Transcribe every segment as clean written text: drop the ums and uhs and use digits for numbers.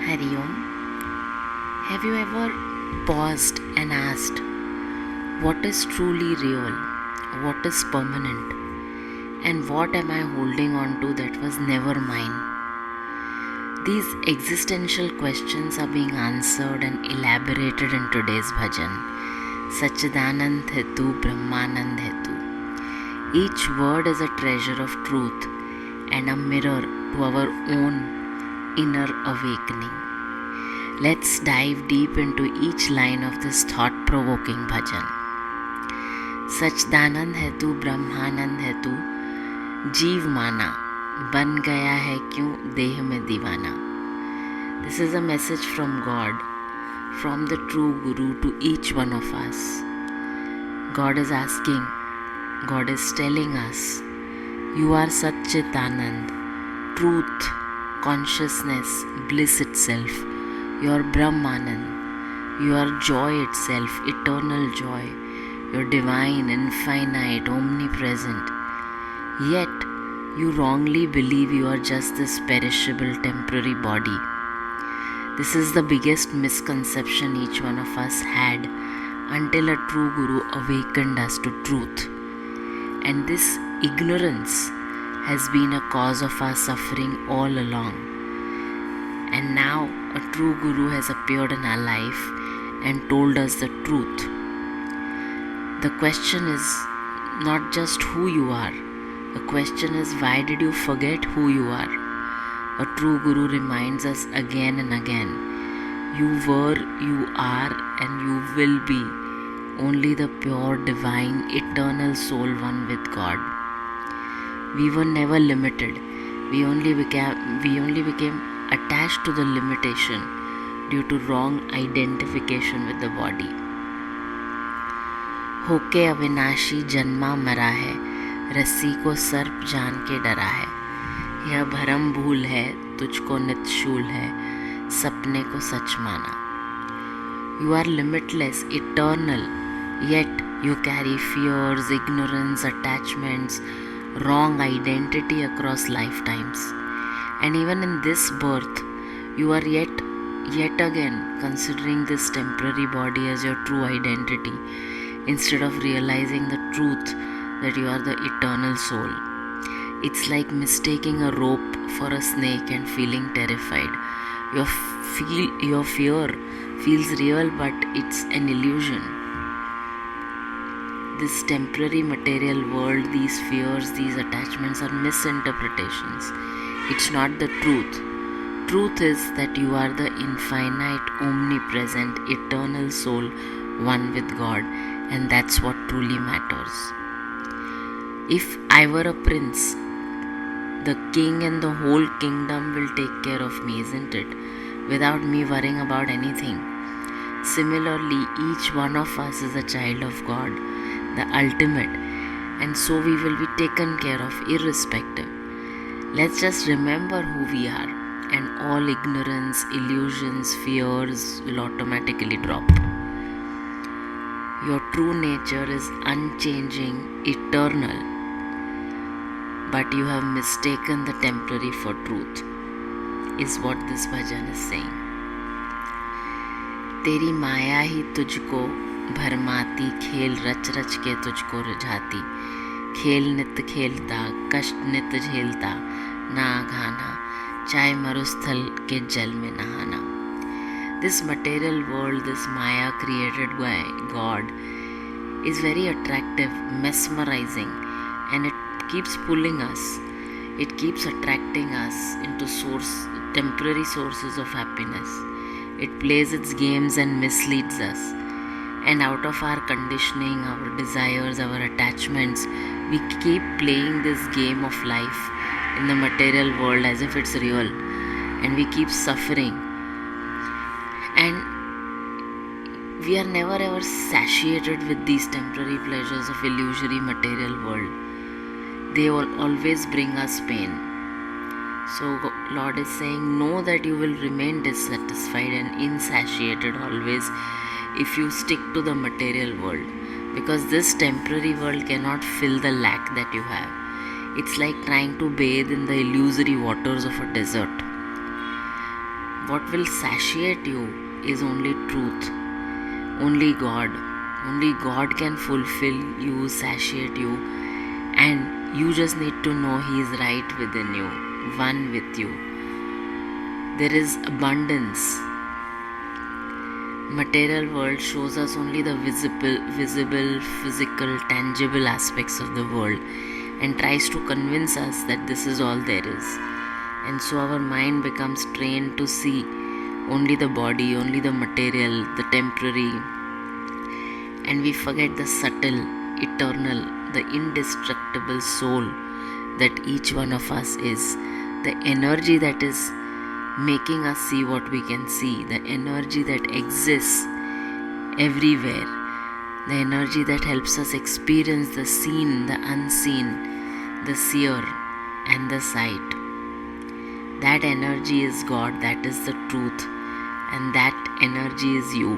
Hari Om. Have you ever paused and asked, what is truly real? What is permanent? And what am I holding on to that was never mine? These existential questions are being answered and elaborated in today's bhajan. Sachidanand Hetu Brahmanand Hetu. Each word is a treasure of truth and a mirror to our own inner awakening. Let's dive deep into each line of this thought-provoking bhajan. सच्चिदानंद है तू, ब्रह्मानंद है तू, जीव माना, बन गया है क्यों देह में दीवाना. This is a message from God, from the true Guru to each one of us. God is asking, God is telling us, you are Satchitanand, truth, consciousness, bliss itself. You are Brahmanand. You are joy itself, eternal joy. You are divine, infinite, omnipresent. Yet, you wrongly believe you are just this perishable, temporary body. This is the biggest misconception each one of us had until a true Guru awakened us to truth. And this ignorance has been a cause of our suffering all along. And now a true Guru has appeared in our life and told us the truth. The question is not just who you are. The question is, why did you forget who you are? A true Guru reminds us again and again, you were, you are, and you will be only the pure, divine, eternal soul one with God. We were never limited. We only became attached to the limitation due to wrong identification with the body. होके अविनाशी जन्मा मरा है, रस्सी को सर्प जान के डरा है. यह भरम भूल है, तुझको नित्यशूल है, सपने को सच माना. You are limitless, eternal, yet you carry fears, ignorance, attachments, wrong identity across lifetimes. And even in this birth, you are yet again considering this temporary body as your true identity, instead of realizing the truth that you are the eternal soul. It's like mistaking a rope for a snake and feeling terrified. Your fear feels real, but it's an illusion. This temporary material world, these fears, these attachments are misinterpretations. It's not the truth. Truth is that you are the infinite, omnipresent, eternal soul, one with God, and that's what truly matters. If I were a prince, the king and the whole kingdom will take care of me, isn't it? Without me worrying about anything. Similarly, each one of us is a child of God, the ultimate, and so we will be taken care of irrespective. Let's just remember who we are, and all ignorance, illusions, fears will automatically drop. Your true nature is unchanging, eternal, but you have mistaken the temporary for truth, is what this bhajan is saying. तेरी माया ही तुझको भरमाती, खेल रच रच के तुझको रिझाती. खेल नित खेलता, कष्ट नित झेलता, ना घाना, चाहे मरुस्थल के जल में नहाना. This material world, this Maya created by God, is very attractive, mesmerizing, and it keeps pulling us. It keeps attracting us into temporary sources of happiness. It plays its games and misleads us. And out of our conditioning, our desires, our attachments, we keep playing this game of life in the material world as if it's real. And we keep suffering. And we are never ever satiated with these temporary pleasures of illusory material world. They will always bring us pain. So Lord is saying, know that you will remain dissatisfied and insatiated always if you stick to the material world, because this temporary world cannot fill the lack that you have. It's like trying to bathe in the illusory waters of a desert. What will satiate you is only truth, only God. Only God can fulfill you, satiate you, and you just need to know He is right within you, one with you. There is abundance. Material world shows us only the visible, physical, tangible aspects of the world and tries to convince us that this is all there is. And so our mind becomes trained to see only the body, only the material, the temporary, and we forget the subtle, eternal, the indestructible soul that each one of us is, the energy that is making us see what we can see, the energy that exists everywhere, the energy that helps us experience the seen, the unseen, the seer, and the sight. That energy is God, that is the truth, and that energy is you,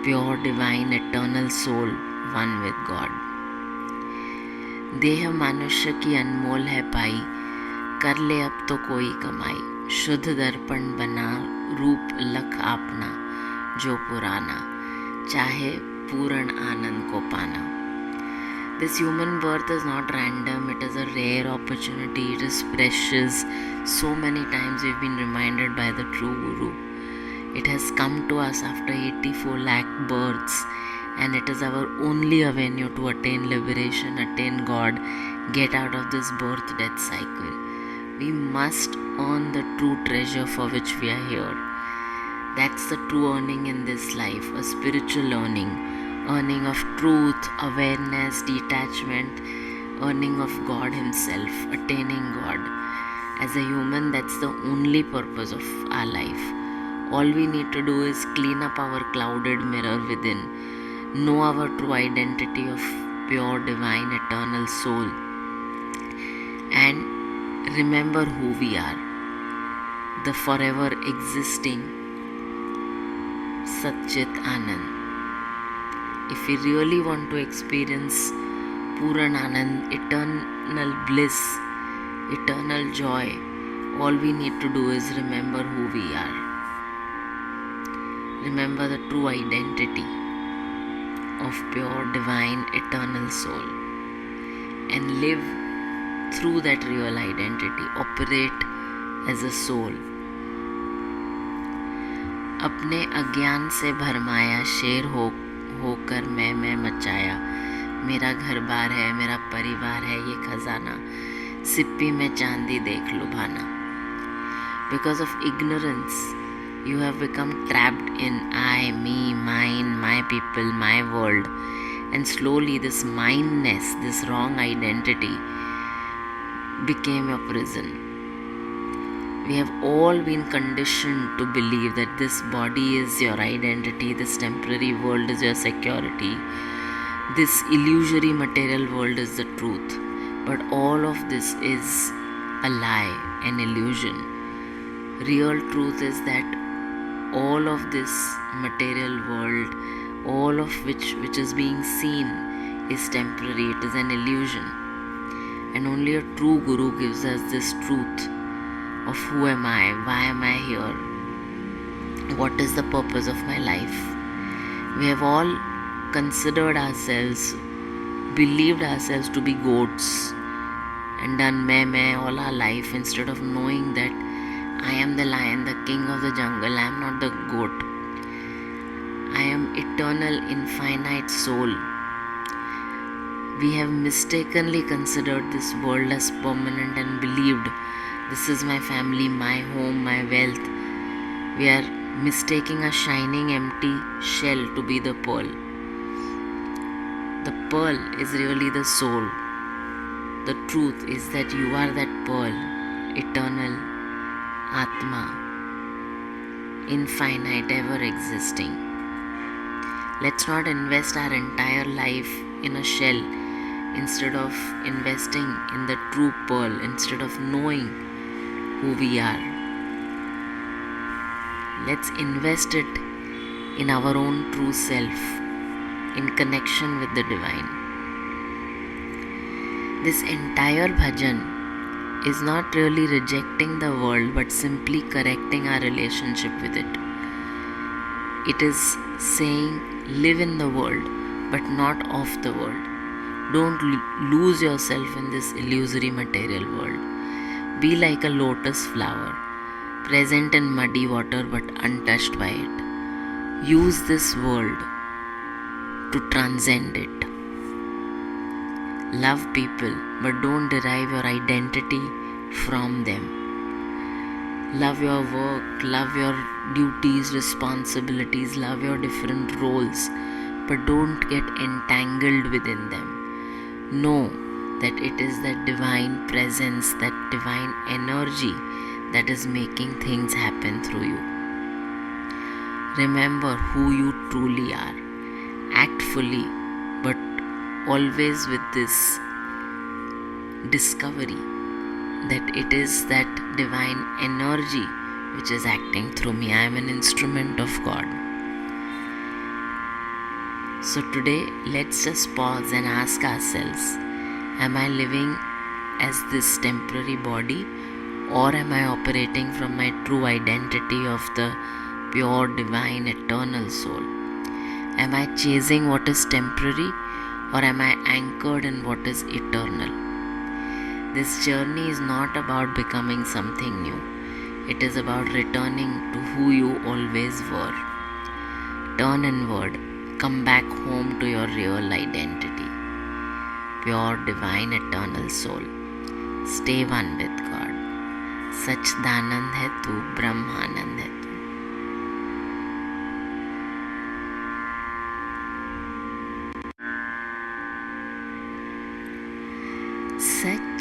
pure, divine, eternal soul, one with God. देह मनुष्य की अनमोल है पाई, कर ले अब तो कोई कमाई, शुद्ध दर्पण बना रूप लख आपना, जो पुराना, चाहे पूर्ण आनंद को पाना. This human birth is not random, it is a rare opportunity, it is precious. So many times we've been reminded by the true Guru. It has come to us after 84 lakh births, and it is our only avenue to attain liberation, attain God, get out of this birth-death cycle. We must earn the true treasure for which we are here. That's the true earning in this life, a spiritual earning of truth, awareness, detachment, earning of God Himself, attaining God. As a human, that's the only purpose of our life. All we need to do is clean up our clouded mirror within, know our true identity of pure, divine, eternal soul, and remember who we are, the forever existing Satchit Anand. If we really want to experience Puran Anand, eternal bliss, eternal joy, all we need to do is remember who we are. Remember the true identity of pure, divine, eternal soul, and live through that real identity. Operate as a soul. अपने अज्ञान से भरमाया शेर होकर मैं मचाया, मेरा घर बार है, मेरा परिवार है, ये खजाना, सिप्पी में चांदी देख लुभाना. Because of ignorance, you have become trapped in I, me, mine, my people, my world, and slowly this mindness, this wrong identity became your prison. We have all been conditioned to believe that this body is your identity, this temporary world is your security, this illusory material world is the truth. But all of this is a lie, an illusion. Real truth is that all of this material world, all of which is being seen, is temporary, it is an illusion. And only a true Guru gives us this truth of who am I, why am I here, what is the purpose of my life. We have all considered ourselves, believed ourselves to be goats, and done meh all our life instead of knowing that I am the lion, the king of the jungle. I am not the goat. I am eternal, infinite soul. We have mistakenly considered this world as permanent and believed this is my family, my home, my wealth. We are mistaking a shining empty shell to be the pearl. The pearl is really the soul. The truth is that you are that pearl, eternal Atma, infinite, ever existing. Let's not invest our entire life in a shell instead of investing in the true pearl, instead of knowing who we are. Let's invest it in our own true self, in connection with the divine. This entire bhajan is not really rejecting the world but simply correcting our relationship with it. It is saying live in the world but not of the world. Don't lose yourself in this illusory material world. Be like a lotus flower, present in muddy water but untouched by it. Use this world to transcend it. Love people, but don't derive your identity from them. Love your work, love your duties, responsibilities, love your different roles, but don't get entangled within them. Know that it is that divine presence, that divine energy that is making things happen through you. Remember who you truly are. Act fully, but always with this discovery that it is that divine energy which is acting through me. I am an instrument of God. So today, let's just pause and ask ourselves, am I living as this temporary body, or am I operating from my true identity of the pure, divine, eternal soul? Am I chasing what is temporary, or am I anchored in what is eternal? This journey is not about becoming something new. It is about returning to who you always were. Turn inward. Come back home to your real identity. Pure, divine, eternal soul. Stay one with God. Sachdanand hai tu, Brahmanand hai tu.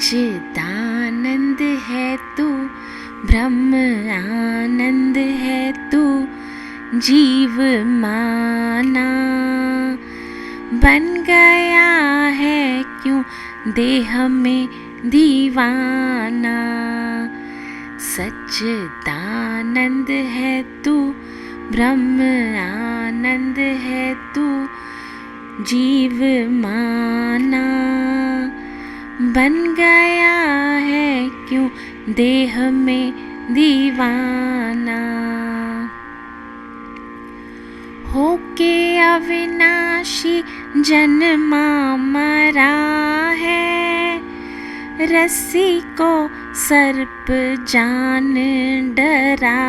सच्चिदानंद है तू, ब्रह्म आनंद है तू, जीव माना बन गया है क्यों देह में दीवाना। सच्चिदानंद है तू, ब्रह्म आनंद है तू, जीव माना बन गया है क्यों देह में दीवाना। होके अविनाशी जन्मा मरा है, रस्सी को सर्प जान डरा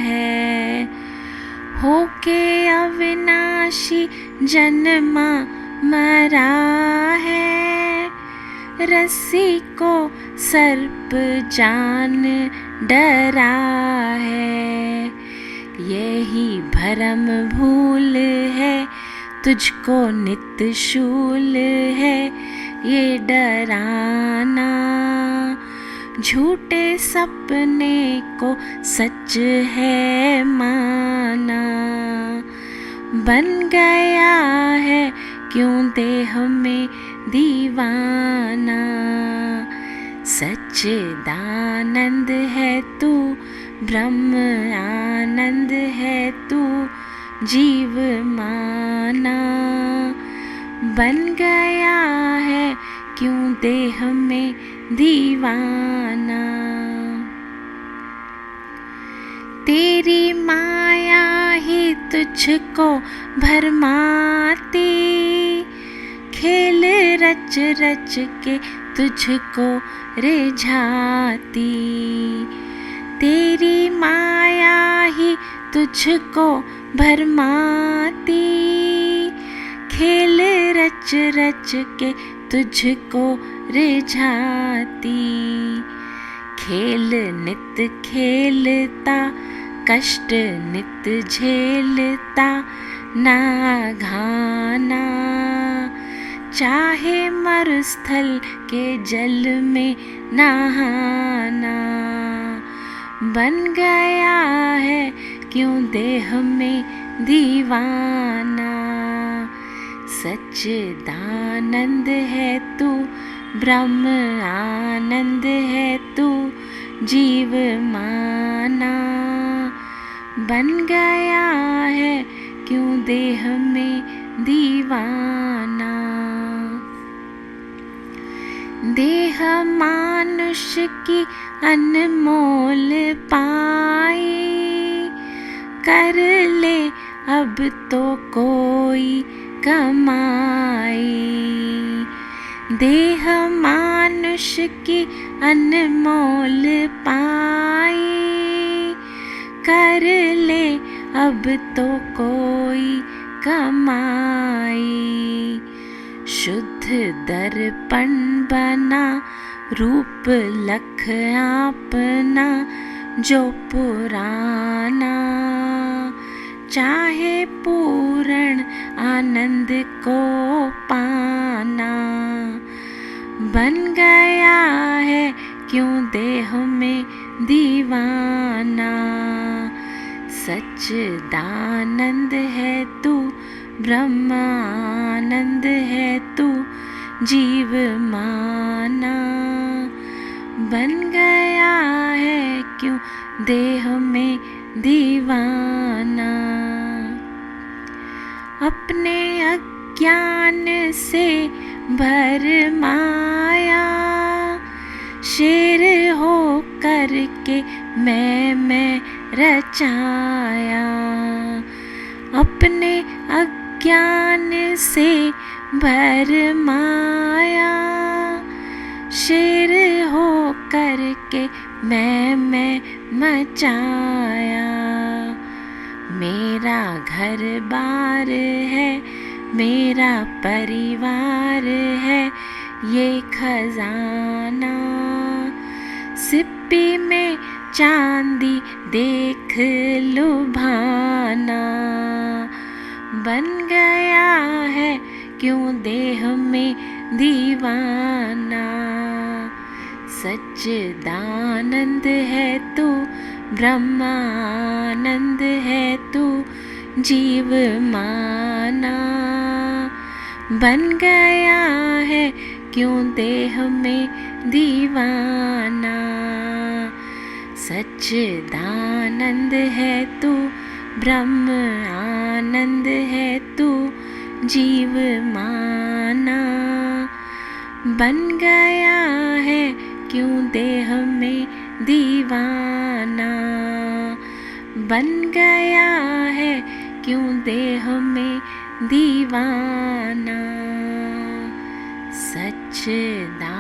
है। होके अविनाशी जन्मा मरा है, रस्सी को सर्प जान डरा है। यही भरम भूल है, तुझको नित शूल है ये डराना। झूठे सपने को सच है माना। बन गया है क्यों देह में दीवाना। सच्चिदानंद है तू, ब्रह्म आनंद है तू, जीव माना बन गया है क्यों देह में दीवाना। तेरी माया ही तुझको भरमाती, खेल रच रच के तुझको रिझाती। तेरी माया ही तुझको भरमाती, खेल रच रच के तुझको रिझाती। खेल नित खेलता, कष्ट नित झेलता ना घाना। चाहे मरुस्थल के जल में नहाना। बन गया है क्यों देह में दीवाना। सच्चिदानंद है तू, ब्रह्म आनंद है तू, जीव माना बन गया है क्यों देह में दीवाना। देह मानुष की अनमोल पाई, कर ले अब तो कोई कमाई। देह मानुष की अनमोल पाई, कर ले अब तो कोई कमाई। शुद्ध दर्पण बना रूप लख अपना जो पुराना, चाहे पूर्ण आनंद को पाना। बन गया है क्यों देह में दीवाना, सच्चिदानंद है तू, ब्रह्मानंद है तू, जीव माना। बन गया है क्यों देह में दीवाना। अपने अज्ञान से भर माया, शेर हो कर के मैं रचाया। अपने अज्ञान से भर माया, शेर हो कर के मैं मचाया। मेरा घर बार है, मेरा परिवार है ये खजाना। सिप्पी में चांदी देख लुभाना। बन गया है क्यों देह में दीवाना, सच्चिदानंद है तू, ब्रह्मानंद है तू, जीव माना। बन गया है क्यों देह में दीवाना, सच्चिदानंद है तू, ब्रह्म आनंद है तू, जीव माना। बन गया है क्यों देह में दीवाना, बन गया है क्यों देह में दीवाना, सच्चिदानंद